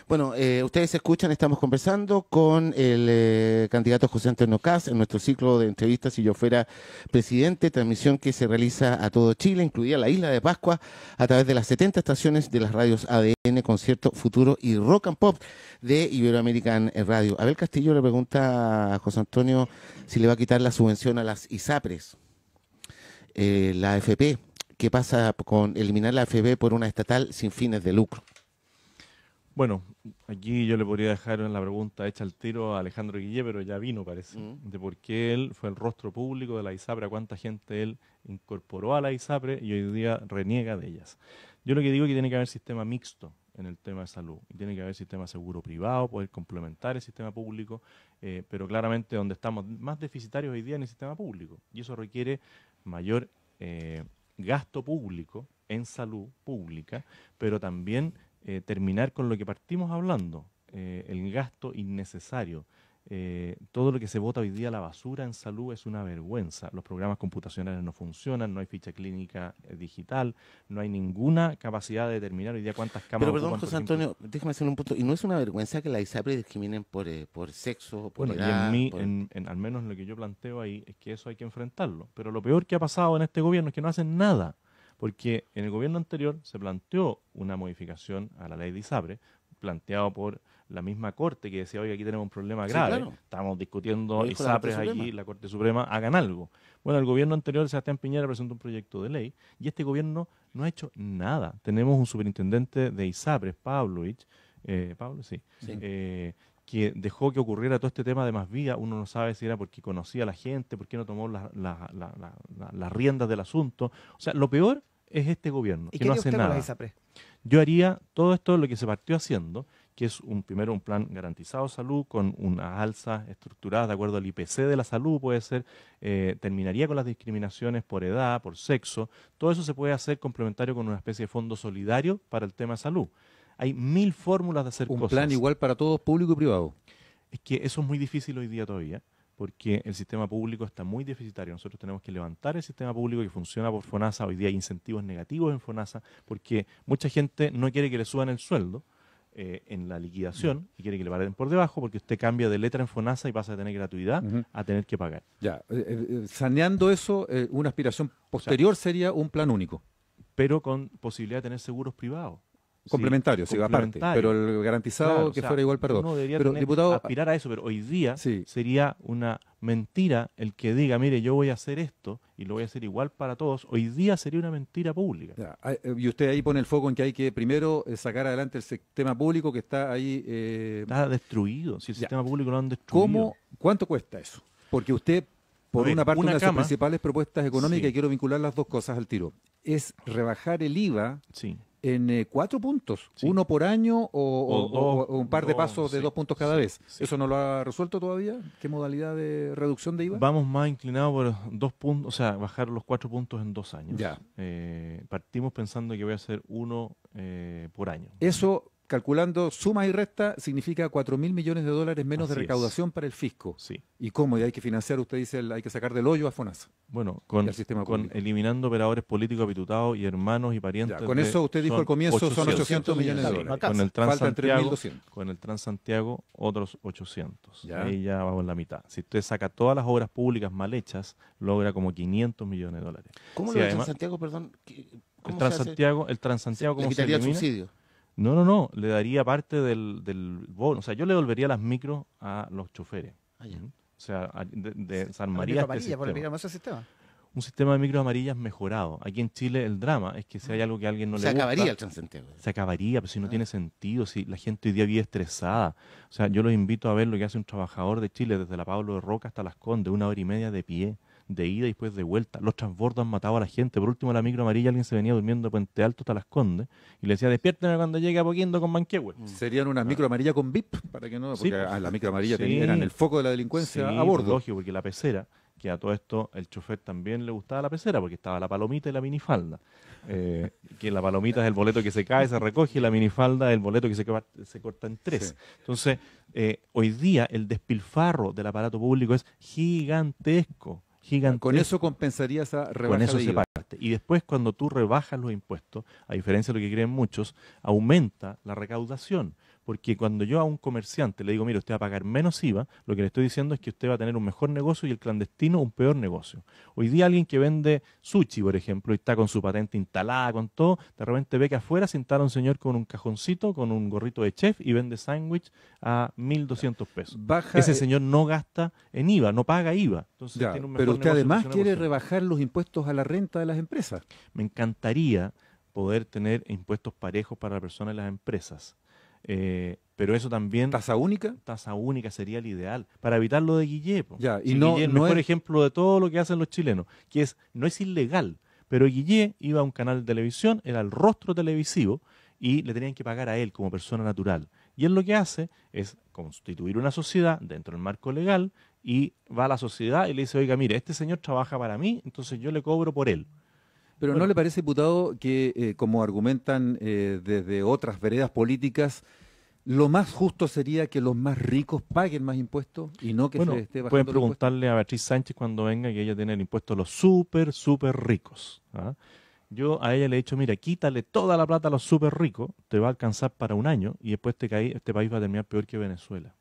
Bueno, ustedes escuchan, estamos conversando con el candidato José Antonio Kast en nuestro ciclo de entrevistas Si yo fuera presidente, transmisión que se realiza a todo Chile, incluida la isla de Pascua, a través de las 70 estaciones de las radios ADN, Concierto, Futuro y Rock and Pop de Iberoamerican Radio. Abel Castillo le pregunta a José Antonio si le va a quitar la subvención a las ISAPRES, la AFP. ¿Qué pasa con eliminar la AFP por una estatal sin fines de lucro? Bueno, aquí yo le podría dejar en la pregunta hecha al tiro a Alejandro Guillé, pero ya vino, parece, de por qué él fue el rostro público de la ISAPRE, a cuánta gente él incorporó a la ISAPRE y hoy día reniega de ellas. Yo lo que digo es que tiene que haber sistema mixto en el tema de salud y tiene que haber sistema seguro privado, poder complementar el sistema público, pero claramente donde estamos más deficitarios hoy día en el sistema público y eso requiere mayor gasto público en salud pública, pero también terminar con lo que partimos hablando, el gasto innecesario. Todo lo que se bota hoy día a la basura en salud es una vergüenza. Los programas computacionales no funcionan, no hay ficha clínica digital, no hay ninguna capacidad de determinar hoy día cuántas cámaras. Pero perdón, ocupan, por José ejemplo. Antonio, déjame hacer un punto. ¿Y no es una vergüenza que la ISAPRE discriminen por sexo, por Bueno, y edad? en mí, por- al menos lo que yo planteo ahí es que eso hay que enfrentarlo. Pero lo peor que ha pasado en este gobierno es que no hacen nada. Porque en el gobierno anterior se planteó una modificación a la ley de ISAPRE, planteado por la misma Corte que decía, oye, aquí tenemos un problema Sí, grave, claro. estamos discutiendo Lo dijo la Corte ISAPRES Suprema. aquí, la Corte Suprema, hagan algo. Bueno, el gobierno anterior, Sebastián Piñera, presentó un proyecto de ley y este gobierno no ha hecho nada. Tenemos un superintendente de ISAPRES, Pavlovich, Pablo, sí, Sí. que dejó que ocurriera todo este tema de Más Vida. Uno no sabe si era porque conocía a la gente, por qué no tomó las riendas del asunto. O sea, lo peor es este gobierno, ¿Y que qué no haría hace usted con la nada. ISAPRE? Yo haría todo esto lo que se partió haciendo, que es primero un plan garantizado de salud con unas alzas estructuradas de acuerdo al IPC de la salud, puede ser, terminaría con las discriminaciones por edad, por sexo, todo eso se puede hacer complementario con una especie de fondo solidario para el tema de salud. Hay 1000 fórmulas de hacer Un cosas. plan igual para todos, público y privado. Es que eso es muy difícil hoy día todavía, porque el sistema público está muy deficitario. Nosotros tenemos que levantar el sistema público que funciona por FONASA. Hoy día hay incentivos negativos en FONASA, porque mucha gente no quiere que le suban el sueldo en la liquidación y quiere que le paren por debajo, porque usted cambia de letra en FONASA y pasa de tener gratuidad a tener que pagar. Ya, saneando eso, una aspiración posterior sería un plan único. pero con posibilidad de tener seguros privados. Complementario, sí, aparte, pero el garantizado Claro, que o sea, fuera igual, perdón. uno debería Pero, diputado, aspirar a eso, pero hoy día sí. sería una mentira el que diga, mire, yo voy a hacer esto y lo voy a hacer igual para todos. Hoy día sería una mentira pública. Ya, y usted ahí pone el foco en que hay que primero sacar adelante el sistema público que está ahí. Está destruido, si el ya. sistema público lo han destruido. ¿Cuánto cuesta eso? Porque usted, por una parte, una de sus cama, principales propuestas económicas, sí. y quiero vincular las dos cosas al tiro, es rebajar el IVA Sí. en 4 puntos, Sí. uno por año O o un par de dos, pasos de sí, 2 puntos cada sí, vez. sí. ¿Eso no lo ha resuelto todavía? ¿Qué modalidad de reducción de IVA? Vamos más inclinados por 2 puntos, o sea, bajar los 4 puntos en 2 años. Ya. Partimos pensando que voy a hacer uno por año. Eso, calculando sumas y restas, significa 4.000 millones de dólares menos Así de recaudación para el fisco. Sí. ¿Y cómo? ¿Y hay que financiar? Usted dice, hay que sacar del hoyo a FONASA. Bueno, Y al sistema público. eliminando operadores políticos apitutados y hermanos y parientes. Ya, con eso usted dijo al comienzo son 800 millones de dólares. Con el Faltan Transantiago, 3.200. con el Transantiago otros 800. Ya. Ahí ya vamos en la mitad. Si usted saca todas las obras públicas mal hechas, logra como 500 millones de dólares. ¿Cómo Sí, lo de además, Transantiago, perdón? El ¿Cómo se hace? Transantiago, ¿Le ¿cómo se quitaría el elimina? subsidio? No, le daría parte del bono. O sea, yo le devolvería las micros a los choferes. Ah, ya. ¿Mm? O sea, desarmaría Amarilla, este por el sistema. micro, ese sistema. Un sistema de micros amarillas mejorado. Aquí en Chile el drama es que si hay algo que a alguien no Se le gusta, acabaría el Transantiago. se acabaría, pero si no tiene sentido, si la gente hoy día vive estresada. O sea, yo los invito a ver lo que hace un trabajador de Chile desde la Pablo de Roca hasta Las Condes, 1 hora y media de pie, de ida y después de vuelta. Los transbordos han matado a la gente. Por último, la micro amarilla, alguien se venía durmiendo de Puente Alto hasta Las Condes y le decía, despiérteme cuando llegue a Poquiendo con Manquehue. Serían unas micro amarillas con VIP, para que no, Sí, porque pues. la micro amarilla Sí. eran el foco de la delincuencia Sí, a bordo. lógico, porque la pecera, que a todo esto el chofer también le gustaba la pecera, porque estaba la palomita y la minifalda. Que la palomita es el boleto que se cae, se recoge, y la minifalda es el boleto que se corta en 3. Sí. Entonces, hoy día el despilfarro del aparato público es gigantesco. Con eso compensaría esa rebaja Con eso de se IVA. parte. Y después, cuando tú rebajas los impuestos, a diferencia de lo que creen muchos, aumenta la recaudación. Porque cuando yo a un comerciante le digo, mire, usted va a pagar menos IVA, lo que le estoy diciendo es que usted va a tener un mejor negocio y el clandestino un peor negocio. Hoy día alguien que vende sushi, por ejemplo, y está con su patente instalada, con todo, de repente ve que afuera se instala un señor con un cajoncito, con un gorrito de chef y vende sándwich a 1.200 pesos. Baja, Ese señor no gasta en IVA, no paga IVA. Entonces ya, tiene un pero mejor usted negocio además con su quiere negocio. rebajar los impuestos a la renta de las empresas. Me encantaría poder tener impuestos parejos para las personas y las empresas. Pero eso también, ¿Tasa única? tasa única sería el ideal, para evitar lo de Guille. Po. Ya, y Si no- Guille es el no mejor es- ejemplo de todo lo que hacen los chilenos, que no es ilegal, pero Guille iba a un canal de televisión, era el rostro televisivo, y le tenían que pagar a él como persona natural. Y él lo que hace es constituir una sociedad dentro del marco legal, y va a la sociedad y le dice, oiga, mire, este señor trabaja para mí, entonces yo le cobro por él. Pero Bueno. ¿no le parece, diputado, que como argumentan desde otras veredas políticas, lo más justo sería que los más ricos paguen más impuestos y no que Bueno, se esté bajando pueden los impuestos? preguntarle a Beatriz Sánchez cuando venga que ella tiene el impuesto a los súper ricos. ¿Ah? Yo a ella le he dicho, mira, quítale toda la plata a los súper ricos, te va a alcanzar para un año y después este país va a terminar peor que Venezuela.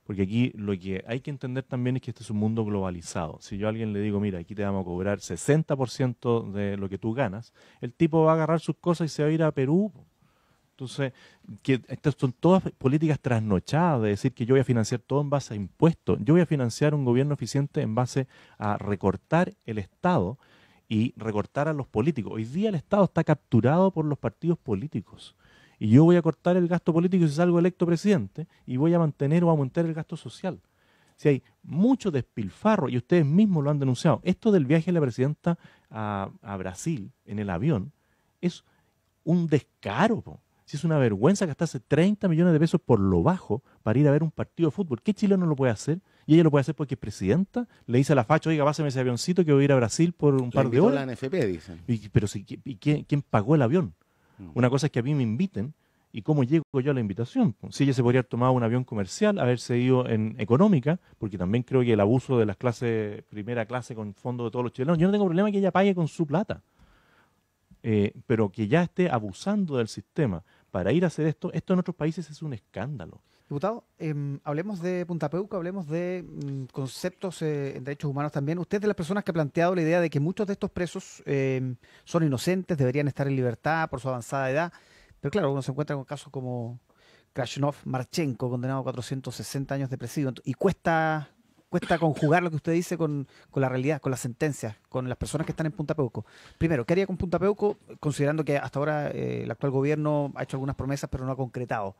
Porque aquí lo que hay que entender también es que este es un mundo globalizado. Si yo a alguien le digo, mira, aquí te vamos a cobrar 60% de lo que tú ganas, el tipo va a agarrar sus cosas y se va a ir a Perú. Entonces, que estas son todas políticas trasnochadas de decir que yo voy a financiar todo en base a impuestos. Yo voy a financiar un gobierno eficiente en base a recortar el Estado y recortar a los políticos. Hoy día el Estado está capturado por los partidos políticos. Y yo voy a cortar el gasto político si salgo electo presidente y voy a mantener o aumentar el gasto social. Si hay mucho despilfarro, y ustedes mismos lo han denunciado, esto del viaje de la presidenta a Brasil en el avión es un descaro, po. Si es una vergüenza gastarse 30 millones de pesos por lo bajo para ir a ver un partido de fútbol. ¿Qué chileno lo puede hacer? Y ella lo puede hacer porque es presidenta. Le dice a la facha, oiga, pásame ese avioncito que voy a ir a Brasil por un par de La horas. NFP, dicen. Pero ¿quién pagó el avión? Una cosa es que a mí me inviten y cómo llego yo a la invitación. Si ella se podría haber tomado un avión comercial, haberse ido en económica, porque también creo que el abuso de las clases, primera clase con fondo de todos los chilenos, yo no tengo problema que ella pague con su plata. Pero que ya esté abusando del sistema para ir a hacer esto en otros países es un escándalo. Diputado, hablemos de Punta Peuco, hablemos de conceptos en derechos humanos también. Usted es de las personas que ha planteado la idea de que muchos de estos presos son inocentes, deberían estar en libertad por su avanzada edad, pero claro, uno se encuentra con casos como Krasnov Marchenko, condenado a 460 años de presidio, y cuesta conjugar lo que usted dice con la realidad, con las sentencias, con las personas que están en Punta Peuco. Primero, ¿qué haría con Punta Peuco, considerando que hasta ahora el actual gobierno ha hecho algunas promesas pero no ha concretado?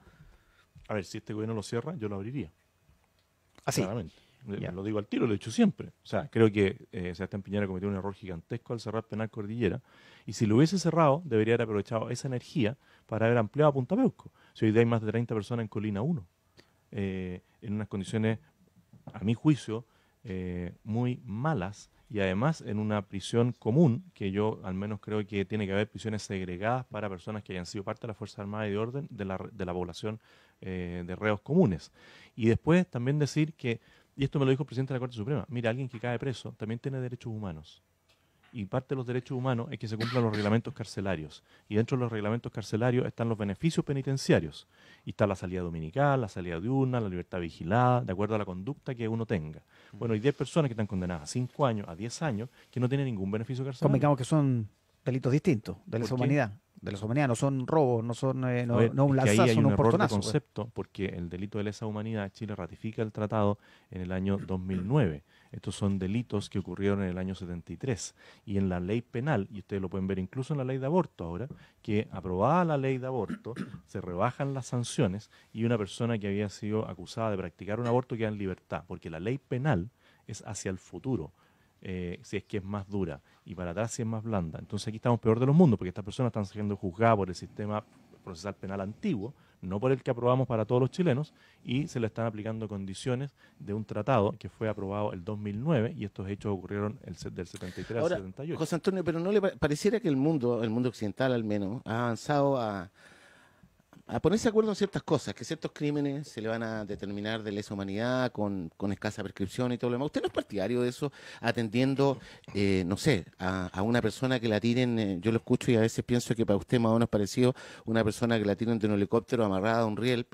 A ver, si este gobierno lo cierra, yo lo abriría. Así. Claramente. Ya. Lo digo al tiro, lo he dicho siempre. O sea, creo que Sebastián Piñera cometió un error gigantesco al cerrar Penal Cordillera. Y si lo hubiese cerrado, debería haber aprovechado esa energía para haber ampliado a Punta Peuco. Si hoy día hay más de 30 personas en Colina 1, en unas condiciones, a mi juicio, muy malas, y además en una prisión común, que yo al menos creo que tiene que haber prisiones segregadas para personas que hayan sido parte de la Fuerza Armada y de Orden de la población de reos comunes. Y después también decir que, y esto me lo dijo el presidente de la Corte Suprema, mira, alguien que cae preso también tiene derechos humanos. Y parte de los derechos humanos es que se cumplan los reglamentos carcelarios. Y dentro de los reglamentos carcelarios están los beneficios penitenciarios. Y está la salida dominical, la salida diurna, la libertad vigilada, de acuerdo a la conducta que uno tenga. Bueno, hay 10 personas que están condenadas a 5 años, a 10 años, que no tienen ningún beneficio carcelario. Convengamos que son delitos distintos, de lesa humanidad. De lesa humanidad, no son robos, no son no un lanzazo, hay no un error de portonazo. concepto, porque el delito de lesa humanidad, Chile ratifica el tratado en el año 2009. Estos son delitos que ocurrieron en el año 73. Y en la ley penal, y ustedes lo pueden ver incluso en la ley de aborto ahora, que aprobada la ley de aborto, se rebajan las sanciones y una persona que había sido acusada de practicar un aborto queda en libertad, porque la ley penal es hacia el futuro. Si es que es más dura, y para atrás si es más blanda. Entonces aquí estamos peor de los mundos, porque estas personas están siendo juzgadas por el sistema procesal penal antiguo, no por el que aprobamos para todos los chilenos, y se le están aplicando condiciones de un tratado que fue aprobado el 2009, y estos hechos ocurrieron del 73 Ahora, al 78. José Antonio, pero ¿no le pareciera que el mundo occidental al menos, ha avanzado a ponerse de acuerdo en ciertas cosas, que ciertos crímenes se le van a determinar de lesa humanidad con escasa prescripción y todo lo demás? ¿Usted no es partidario de eso, atendiendo, no sé, a una persona que la tiren? Yo lo escucho y a veces pienso que para usted más o menos parecido una persona que la tiren de un helicóptero amarrada a un riel,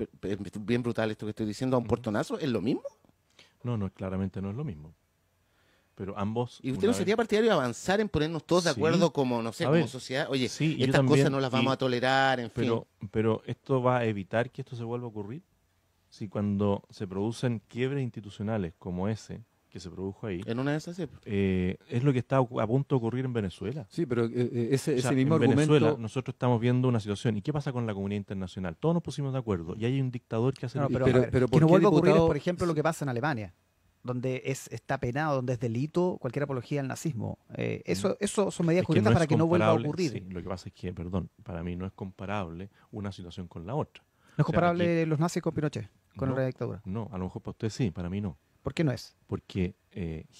bien brutal esto que estoy diciendo, a un portonazo, ¿es lo mismo? No, claramente no es lo mismo. Pero ambos... ¿Y usted no sería partidario de avanzar en ponernos todos de acuerdo como, no sé, como sociedad? Oye, sí, estas cosas no las vamos a tolerar, en fin. Pero esto va a evitar que esto se vuelva a ocurrir. Si cuando se producen quiebres institucionales como ese que se produjo ahí, En una de esas, sí. es lo que está a punto de ocurrir en Venezuela. Sí, pero ese O sea, mismo en argumento... Venezuela nosotros estamos viendo una situación. ¿Y qué pasa con la comunidad internacional? Todos nos pusimos de acuerdo y hay un dictador que hace... No, lo que pero, quiere. a ver, pero que ¿por no qué, vuelva a ocurrir es, diputado? por ejemplo, lo que pasa en Alemania, donde está penado, donde es delito cualquier apología al nazismo. Eso son medidas Es que concretas no para es que no vuelva a comparable, ocurrir. sí, lo que pasa es que, perdón, para mí no es comparable una situación con la otra. No es comparable los nazis con Pinochet, con No. la dictadura. No, a lo mejor para usted sí, para mí no. ¿Por qué no es? Porque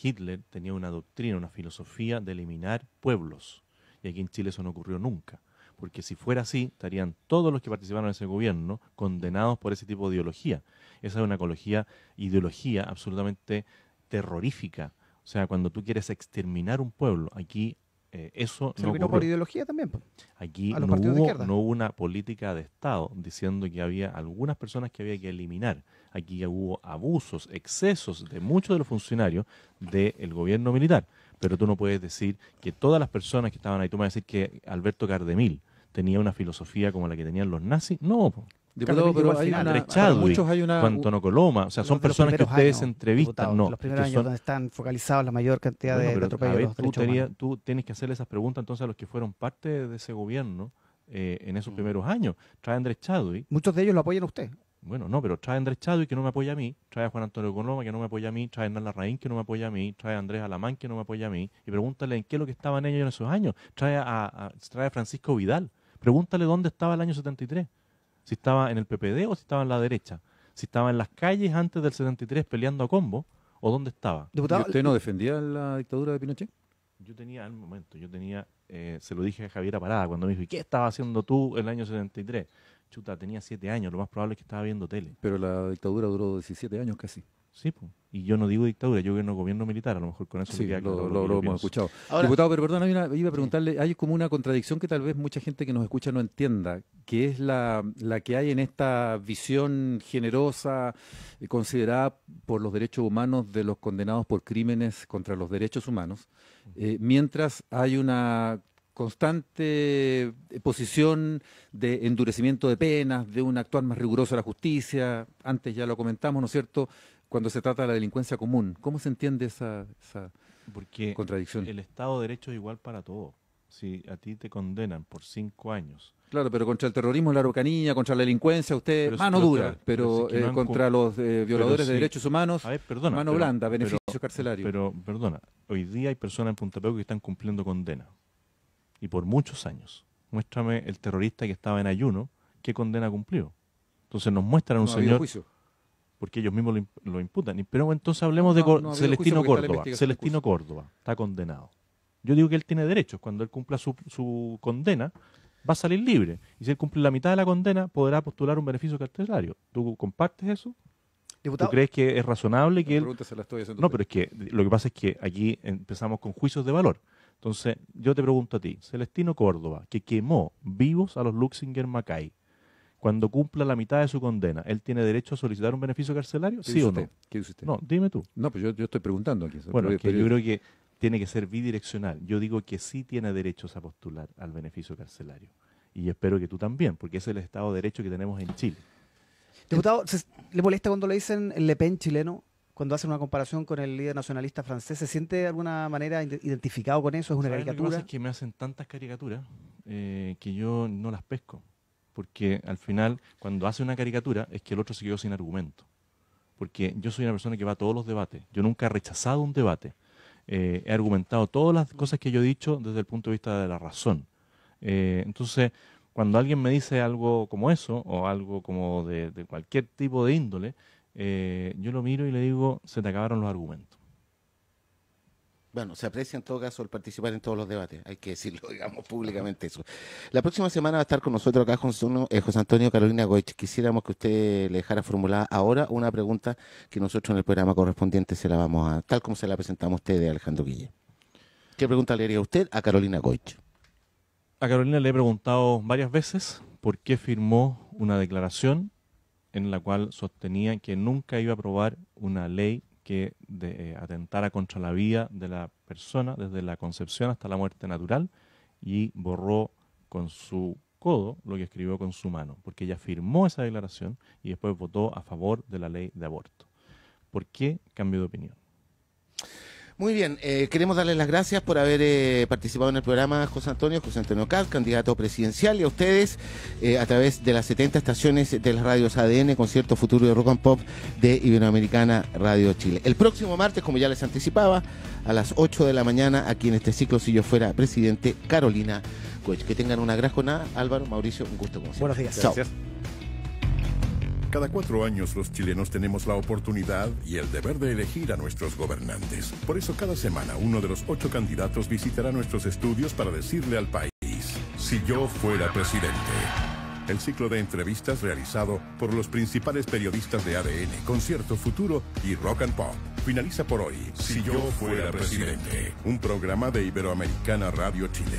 Hitler tenía una doctrina, una filosofía de eliminar pueblos. Y aquí en Chile eso no ocurrió nunca. Porque si fuera así, estarían todos los que participaron en ese gobierno condenados por ese tipo de ideología. Esa es una ideología absolutamente terrorífica. O sea, cuando tú quieres exterminar un pueblo, aquí eso Se no vino por ocurrió. ideología también. Aquí a los partidos de izquierda. no hubo una política de Estado diciendo que había algunas personas que había que eliminar. Aquí hubo abusos, excesos de muchos de los funcionarios del gobierno militar. Pero tú no puedes decir que todas las personas que estaban ahí, tú me vas a decir que Alberto Cardemil tenía una filosofía como la que tenían los nazis. No, po. Diputado, pero hay Andrés para Chadwick, muchos hay una... Juan Antonio Coloma, o sea, son Los de los personas que primeros ustedes años, entrevistan, diputado, no. los primeros que años son- donde están focalizados la mayor cantidad Bueno, de pero, atropellos a de ver, los derechos humanos. tú tienes que hacerle esas preguntas entonces a los que fueron parte de ese gobierno en esos primeros años. Trae a Andrés Chadwick, Muchos de ellos lo apoyan a usted. bueno, no, pero trae a Andrés Chadwick que no me apoya a mí, trae a Juan Antonio Coloma que no me apoya a mí, trae a Hernán Larraín que no me apoya a mí, trae a Andrés Alamán que no me apoya a mí, y pregúntale en qué es lo que estaban ellos en esos años. Trae a Francisco Vidal, pregúntale dónde estaba el año 73, si estaba en el PPD o si estaba en la derecha, si estaba en las calles antes del 73 peleando a combo, o dónde estaba. ¿Y Diputado, usted no defendía la dictadura de Pinochet? Yo tenía, al momento, se lo dije a Javiera Parada cuando me dijo, ¿y qué estabas haciendo tú en el año 73? Chuta, tenía 7 años, lo más probable es que estaba viendo tele. Pero la dictadura duró 17 años casi. Sí, pues. Y yo no digo dictadura, yo no gobierno militar, a lo mejor con eso Sí, me queda claro lo que yo hemos pienso. escuchado. Ahora- Diputado, pero perdón, iba a preguntarle, hay como una contradicción que tal vez mucha gente que nos escucha no entienda, que es la que hay en esta visión generosa, considerada por los derechos humanos de los condenados por crímenes contra los derechos humanos, mientras hay una constante posición de endurecimiento de penas, de un actuar más riguroso de la justicia. Antes ya lo comentamos, ¿no es cierto?, cuando se trata de la delincuencia común. ¿Cómo se entiende esa Porque contradicción? el Estado de Derecho es igual para todos. Si a ti te condenan por 5 años, Claro, pero contra el terrorismo, la araucanía, contra la delincuencia, usted Pero- mano pero- dura, pero pero si es que no han contra los violadores sí. de derechos humanos, a ver, perdona. mano pero- blanda, pero- beneficio carcelario. Pero, perdona, hoy día hay personas en Punta Peuco que están cumpliendo condena. Y por muchos años. Muéstrame el terrorista que estaba en ayuno, ¿qué condena cumplió? Entonces nos muestran un No ha habido señor, juicio. porque ellos mismos lo imputan. Pero entonces hablemos No, de no ha habido Celestino juicio porque está la Córdoba. investigación en Celestino Córdoba está condenado. Yo digo que él tiene derechos. Cuando él cumpla su condena, va a salir libre. Y si él cumple la mitad de la condena, podrá postular un beneficio carcelario. ¿Tú compartes eso? Diputado, ¿Tú crees que es razonable que La él... pregunta se la estoy haciendo a No, usted. pero es que lo que pasa es que aquí empezamos con juicios de valor. Entonces, yo te pregunto a ti, Celestino Córdoba, que quemó vivos a los Luxinger Macay, cuando cumpla la mitad de su condena, ¿él tiene derecho a solicitar un beneficio carcelario? ¿Qué ¿Sí dice o usted? no? ¿Qué dice usted? No, dime tú. No, pues yo estoy preguntando aquí. Bueno, es que Pero- yo creo que tiene que ser bidireccional. Yo digo que sí tiene derechos a postular al beneficio carcelario. Y espero que tú también, porque ese es el Estado de Derecho que tenemos en Chile. diputado, ¿le molesta cuando le dicen el Le Pen chileno? Cuando hacen una comparación con el líder nacionalista francés, ¿se siente de alguna manera identificado con eso? ¿Es una ¿Sabes? Lo que caricatura? pasa es que me hacen tantas caricaturas que yo no las pesco. Porque al final, cuando hace una caricatura, es que el otro se quedó sin argumento. Porque yo soy una persona que va a todos los debates. Yo nunca he rechazado un debate. He argumentado todas las cosas que yo he dicho desde el punto de vista de la razón. Entonces, cuando alguien me dice algo como eso, o algo como de cualquier tipo de índole, yo lo miro y le digo, se te acabaron los argumentos. Bueno, se aprecia en todo caso el participar en todos los debates, hay que decirlo, digamos, públicamente eso. La próxima semana va a estar con nosotros acá José Antonio Carolina Goich. Quisiéramos que usted le dejara formulada ahora una pregunta que nosotros en el programa correspondiente se la vamos a, tal como se la presentamos a usted de Alejandro Guille. ¿Qué pregunta le haría usted a Carolina Goich? A Carolina le he preguntado varias veces por qué firmó una declaración en la cual sostenía que nunca iba a aprobar una ley que atentara contra la vida de la persona desde la concepción hasta la muerte natural, y borró con su codo lo que escribió con su mano, porque ella firmó esa declaración y después votó a favor de la ley de aborto. ¿Por qué cambió de opinión? Muy bien, queremos darles las gracias por haber participado en el programa, José Antonio Caz, candidato presidencial, y a ustedes a través de las 70 estaciones de las radios ADN, Concierto Futuro de Rock and Pop de Iberoamericana Radio Chile. El próximo martes, como ya les anticipaba, a las 8 de la mañana, aquí en este ciclo, si yo fuera presidente, Carolina Goich. Que tengan una gran jornada. Álvaro, Mauricio, un gusto como siempre. Buenos días. Chao. Cada 4 años los chilenos tenemos la oportunidad y el deber de elegir a nuestros gobernantes. Por eso cada semana uno de los 8 candidatos visitará nuestros estudios para decirle al país, si yo fuera presidente. El ciclo de entrevistas realizado por los principales periodistas de ADN, Concierto Futuro y Rock and Pop finaliza por hoy, Si yo fuera presidente, un programa de Iberoamericana Radio Chile.